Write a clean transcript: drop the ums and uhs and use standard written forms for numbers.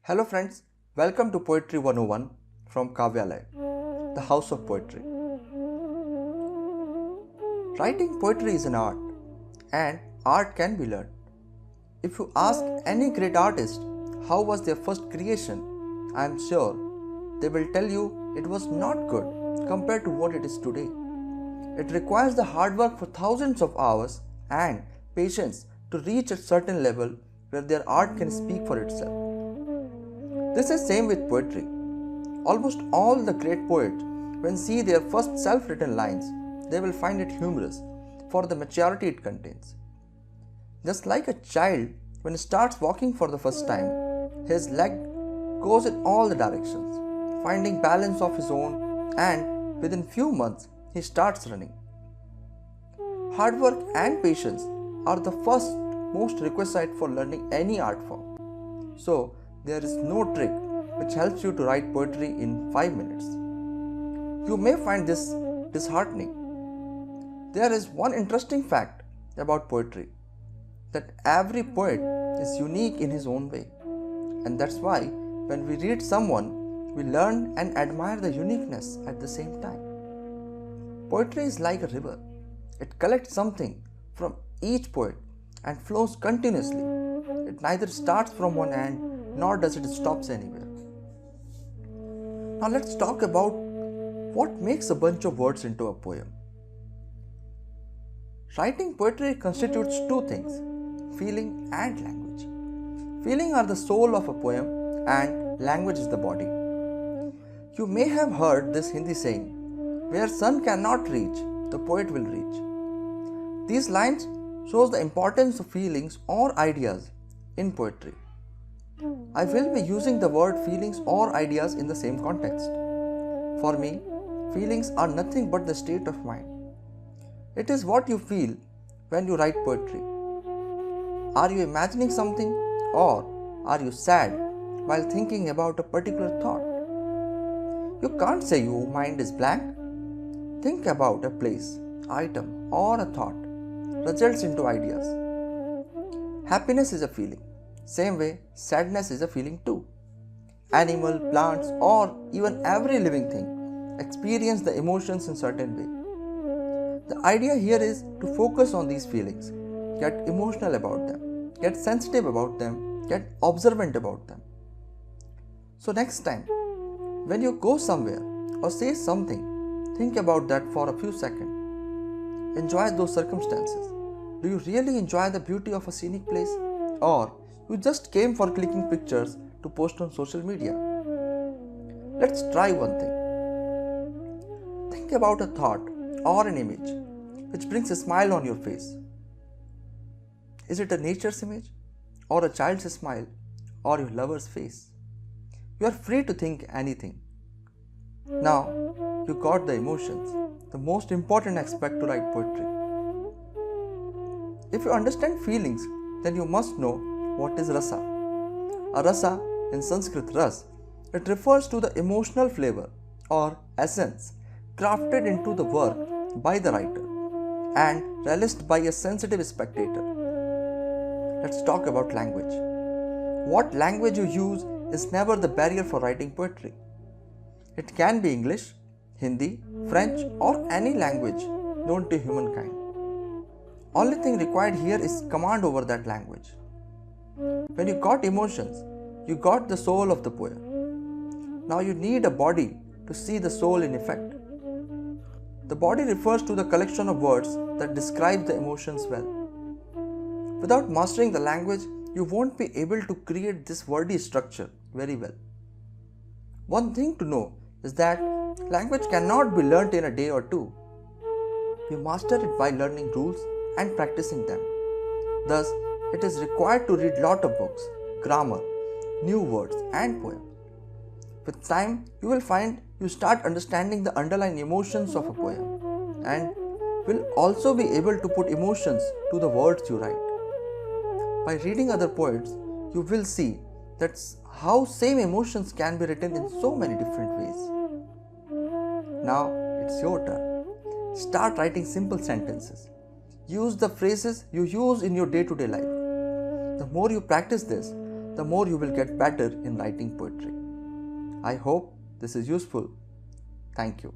Hello friends, welcome to Poetry 101 from Kavyalaya, the house of poetry. Writing poetry is an art, and art can be learned. If you ask any great artist how was their first creation, I am sure they will tell you it was not good compared to what it is today. It requires the hard work for thousands of hours and patience to reach a certain level where their art can speak for itself. This is same with poetry. Almost all the great poets, when see their first self-written lines, they will find it humorous for the maturity it contains. Just like a child, when he starts walking for the first time, his leg goes in all the directions, finding balance of his own, and within few months he starts running. Hard work and patience are the first most requisite for learning any art form. So, there is no trick which helps you to write poetry in 5 minutes. You may find this disheartening. There is one interesting fact about poetry, that every poet is unique in his own way. And that's why when we read someone, we learn and admire the uniqueness at the same time. Poetry is like a river. It collects something from each poet and flows continuously. It neither starts from one end nor does it stop anywhere. Now let's talk about what makes a bunch of words into a poem. Writing poetry constitutes two things, feeling and language. Feeling are the soul of a poem and language is the body. You may have heard this Hindi saying, where sun cannot reach, the poet will reach. These lines shows the importance of feelings or ideas in poetry. I will be using the word feelings or ideas in the same context. For me, feelings are nothing but the state of mind. It is what you feel when you write poetry. Are you imagining something or are you sad while thinking about a particular thought? You can't say your mind is blank. Think about a place, item or a thought results into ideas. Happiness is a feeling. Same way, sadness is a feeling too. Animal, plants, or even every living thing experience the emotions in certain way. The idea here is to focus on these feelings, get emotional about them, get sensitive about them, get observant about them. So next time, when you go somewhere or say something, think about that for a few seconds. Enjoy those circumstances. Do you really enjoy the beauty of a scenic place? Or you just came for clicking pictures to post on social media? Let's try one thing. Think about a thought or an image which brings a smile on your face. Is it a nature's image, or a child's smile, or your lover's face? You are free to think anything. Now, you got the emotions, the most important aspect to write poetry. If you understand feelings, then you must know what is rasa. A rasa, in Sanskrit ras, it refers to the emotional flavor or essence crafted into the work by the writer and relished by a sensitive spectator. Let's talk about language. What language you use is never the barrier for writing poetry. It can be English, Hindi, French, or any language known to humankind. Only thing required here is command over that language. When you got emotions, you got the soul of the poem. Now you need a body to see the soul in effect. The body refers to the collection of words that describe the emotions well. Without mastering the language, you won't be able to create this wordy structure very well. One thing to know is that language cannot be learnt in a day or two. We master it by learning rules and practicing them. Thus, it is required to read lot of books, grammar, new words and poems. With time, you will find you start understanding the underlying emotions of a poem and will also be able to put emotions to the words you write. By reading other poets, you will see that's how same emotions can be written in so many different ways. Now, it's your turn. Start writing simple sentences. Use the phrases you use in your day-to-day life. The more you practice this, the more you will get better in writing poetry. I hope this is useful. Thank you.